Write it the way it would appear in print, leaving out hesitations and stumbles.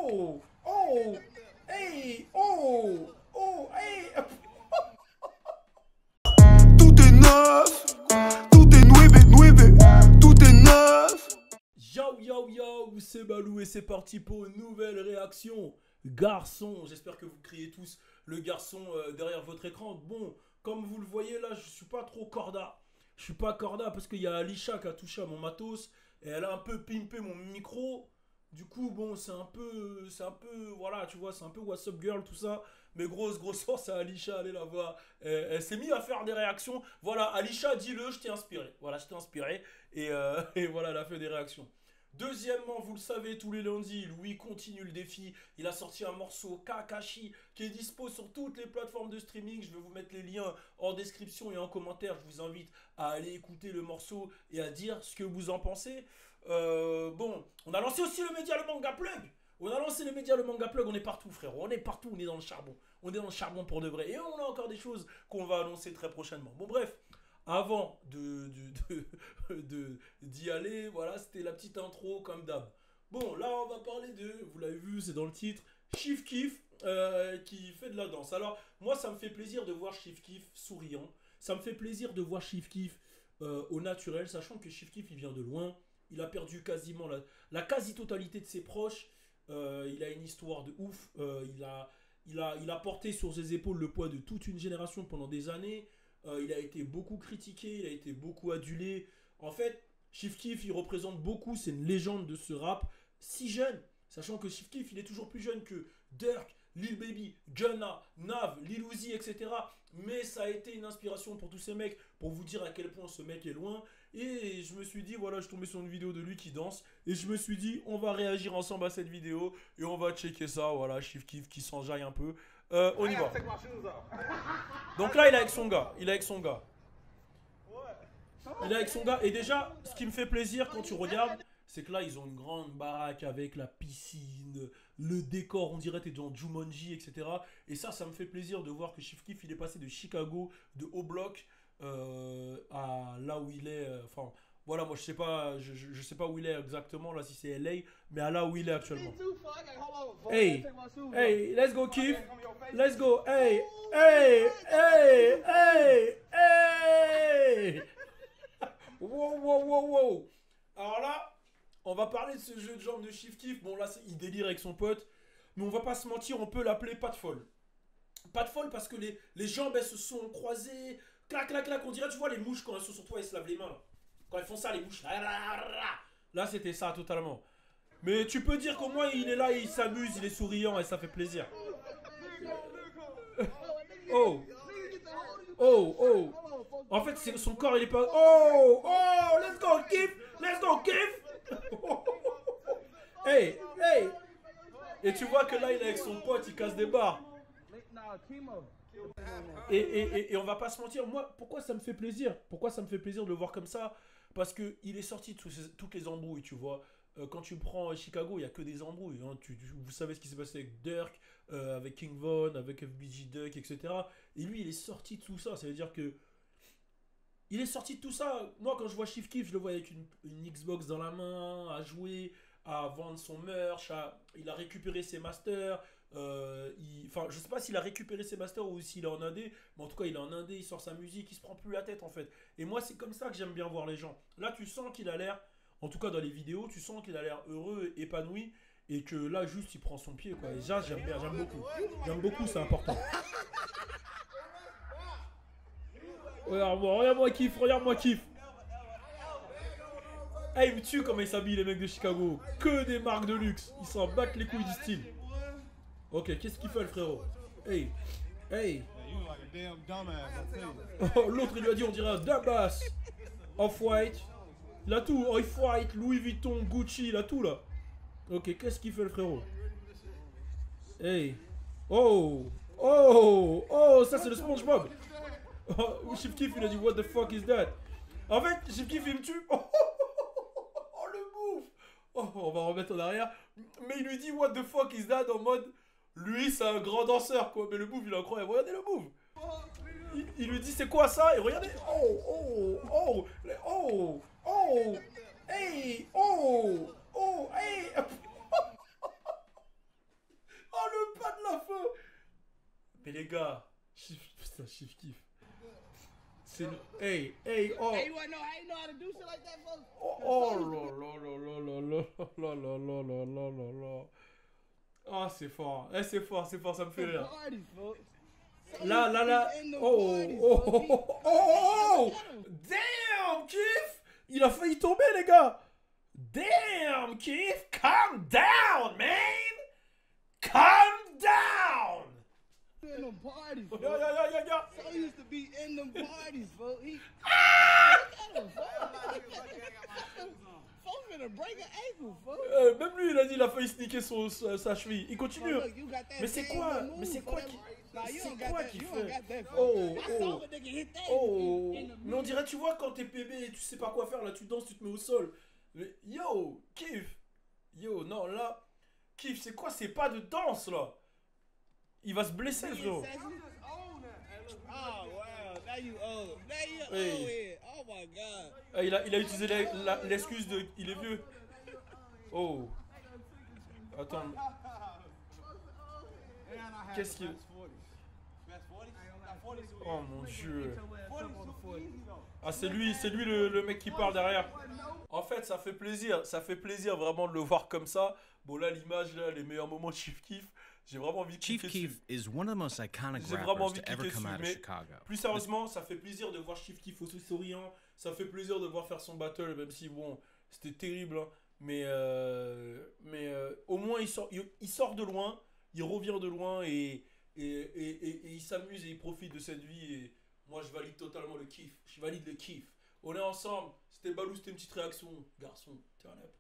oh, oh, hey, oh, oh, hey. Tout est neuf, tout est nueve, tout est neuf. Yo yo yo, c'est Balou et c'est parti pour une nouvelle réaction. Garçon, j'espère que vous criez tous le garçon derrière votre écran. Bon, comme vous le voyez là, je suis pas trop corda. Je suis pas corda parce qu'il y a Alisha qui a touché à mon matos et elle a un peu pimpé mon micro. Du coup, bon, c'est un peu, voilà, tu vois, c'est un peu What's Up Girl, tout ça. Mais grosse force à Alisha, allez la voir. Elle s'est mise à faire des réactions. Voilà, Alisha, dis-le, je t'ai inspiré. Voilà, je t'ai inspiré. Et voilà, elle a fait des réactions. Deuxièmement, vous le savez, tous les lundis, Louis continue le défi. Il a sorti un morceau Kakashi qui est dispo sur toutes les plateformes de streaming. Je vais vous mettre les liens en description et en commentaire. Je vous invite à aller écouter le morceau et à dire ce que vous en pensez. Bon, on a lancé aussi le média Le Manga Plug. On a lancé le média Le Manga Plug. On est partout, frérot. On est partout. On est dans le charbon. On est dans le charbon pour de vrai. Et on a encore des choses qu'on va annoncer très prochainement. Bon, bref. Avant d'y aller, voilà, c'était la petite intro comme d'hab. Bon, là, on va parler de, vous l'avez vu, c'est dans le titre, Chief Keef qui fait de la danse. Alors, moi, ça me fait plaisir de voir Chief Keef souriant. Ça me fait plaisir de voir Chief Keef au naturel, sachant que Chief Keef, il vient de loin. Il a perdu quasiment la quasi-totalité de ses proches. Il a une histoire de ouf. Il a porté sur ses épaules le poids de toute une génération pendant des années. Il a été beaucoup critiqué, il a été beaucoup adulé. En fait, Chief Keef, il représente beaucoup, c'est une légende de ce rap si jeune. Sachant que Chief Keef, il est toujours plus jeune que Durk, Lil Baby, Gunna, Nav, Lil Uzi, etc. Mais ça a été une inspiration pour tous ces mecs, pour vous dire à quel point ce mec est loin. Et je me suis dit, voilà, je suis tombé sur une vidéo de lui qui danse. Et je me suis dit, on va réagir ensemble à cette vidéo. Et on va checker ça, voilà, Chief Keef qui s'enjaille un peu. On y va. Donc là, il est avec son gars. Il est avec son gars. Il est avec son gars. Et déjà, ce qui me fait plaisir quand tu regardes, c'est que là, ils ont une grande baraque avec la piscine, le décor, on dirait t'es dans Jumanji, etc. Et ça me fait plaisir de voir que Chief Keef, il est passé de Chicago, de Haut-Bloc, à là où il est. Enfin, voilà, moi, je sais pas où il est exactement, là, si c'est LA, mais à là où il est actuellement. Hey, hey, let's go, Keef. Let's go, hey, hey, hey, hey, hey. Wow, wow, wow, wow. Alors là, on va parler de ce jeu de jambes de Chief Keef. Bon, là, il délire avec son pote. Mais on va pas se mentir, on peut l'appeler pas de folle. Pas de folle parce que les jambes, elles se sont croisées. Clac, clac, clac. On dirait, tu vois, les mouches quand elles sont sur toi, elles se lavent les mains. Là. Quand elles font ça, les mouches. Là, c'était ça totalement. Mais tu peux dire qu'au moins, il est là, il s'amuse, il est souriant et ça fait plaisir. Oh, oh, oh. En fait, son corps, il est pas... Oh, oh, let's go, Keef. Let's go, Keef. Hey, hey. Et tu vois que là, il est avec son pote, il casse des barres. Et on va pas se mentir, moi, pourquoi ça me fait plaisir? Pourquoi ça me fait plaisir de le voir comme ça? Parce qu'il est sorti de toutes les embrouilles, tu vois. Quand tu prends Chicago, il n'y a que des embrouilles. Hein. Vous savez ce qui s'est passé avec Durk, avec King Von, avec FBG Duck, etc. Et lui, il est sorti de tout ça. Ça veut dire que il est sorti de tout ça. Moi, quand je vois Chief Keef, je le vois avec une Xbox dans la main, à jouer, à vendre son merch. Il a récupéré ses masters. Enfin, je sais pas s'il a récupéré ses masters ou s'il est en indé. Mais en tout cas, il est en indé, il sort sa musique, il se prend plus la tête en fait. Et moi, c'est comme ça que j'aime bien voir les gens. Là, tu sens qu'il a l'air, en tout cas dans les vidéos, tu sens qu'il a l'air heureux, épanoui. Et que là, juste, il prend son pied quoi. Et ça, j'aime bien, j'aime beaucoup. J'aime beaucoup, c'est important. Regarde-moi Keef, regarde-moi Keef. Hey, il me tue comment ils s'habillent les mecs de Chicago. Que des marques de luxe. Ils s'en battent les couilles du style. Ok, qu'est-ce qu'il fait le frérot? Hey, hey. Oh, l'autre il lui a dit on dirait un Dabas. Off-White. Il a tout. Off-White, Louis Vuitton, Gucci, il a tout là. Ok, qu'est-ce qu'il fait le frérot? Hey. Oh. Oh. Oh, ça c'est le SpongeBob. Oh, Chief Keef il a dit what the fuck is that? En fait, Chief Keef il me tue. Oh le move. Oh, on va remettre en arrière. Mais il lui dit what the fuck is that en mode lui c'est un grand danseur quoi. Mais le move il est incroyable. Regardez le move. Il lui dit c'est quoi ça? Et regardez. Oh oh oh oh oh hey oh oh hey. Mais les gars, putain, Chief Keef. C'est le... Hey, hey, oh. Hey, you wanna know how you know how to do shit like that, folks? Oh là là là là là là là là là là là. Ah, c'est fort. Eh, c'est fort, ça me fait rire. Parties, folks. Là, là, là. Oh, oh, oh, oh, oh, oh. Damn, Keef. Il a failli tomber, les gars. Damn, Keef. Calm down, man. Calm down. In them parties, Yo, folks. yo, yo, yo, yo. So used to be in them parties, folks. He... Folks finna break an ankle, folks. Même lui, il a failli sneaker sa cheville. Il continue. Look, you got that Mais c'est same quoi? move Mais c'est for quoi that- qui... Nah, you C'est don't got quoi that- qu'il you fait? don't got that, folks. Oh, I saw oh. a nigga hit that Oh, in the mais on dirait, tu vois, quand t'es PB et tu sais pas quoi faire, là tu danses, tu te mets au sol. Mais yo, Keef. Yo, non, là. Keef, c'est quoi? C'est pas de danse, là. Il va se blesser, frérot. Oh wow, now you old. Now you Hey. old here. Oh my god. Ah, il a utilisé l'excuse de... Il est vieux. Oh. Attends. Qu'est-ce qu'il... Oh mon dieu. Ah, c'est lui le mec qui parle derrière. En fait, ça fait plaisir vraiment de le voir comme ça. Bon, là, l'image, là, les meilleurs moments de Chief Keef, j'ai vraiment envie de Chief cliquer Keef dessus. is one of the most iconic J'ai vraiment rappers envie to de ever cliquer come out of dessus, mais Chicago. plus sérieusement, ça fait plaisir de voir Chief Keef aussi souriant. Ça fait plaisir de voir faire son battle, même si, bon, c'était terrible, hein. Mais au moins, il sort de loin, il revient de loin et il s'amuse et il profite de cette vie. Et moi, je valide totalement le kiff. Je valide le kiff. On est ensemble. C'était Balou, c'était une petite réaction. Garçon, turn up.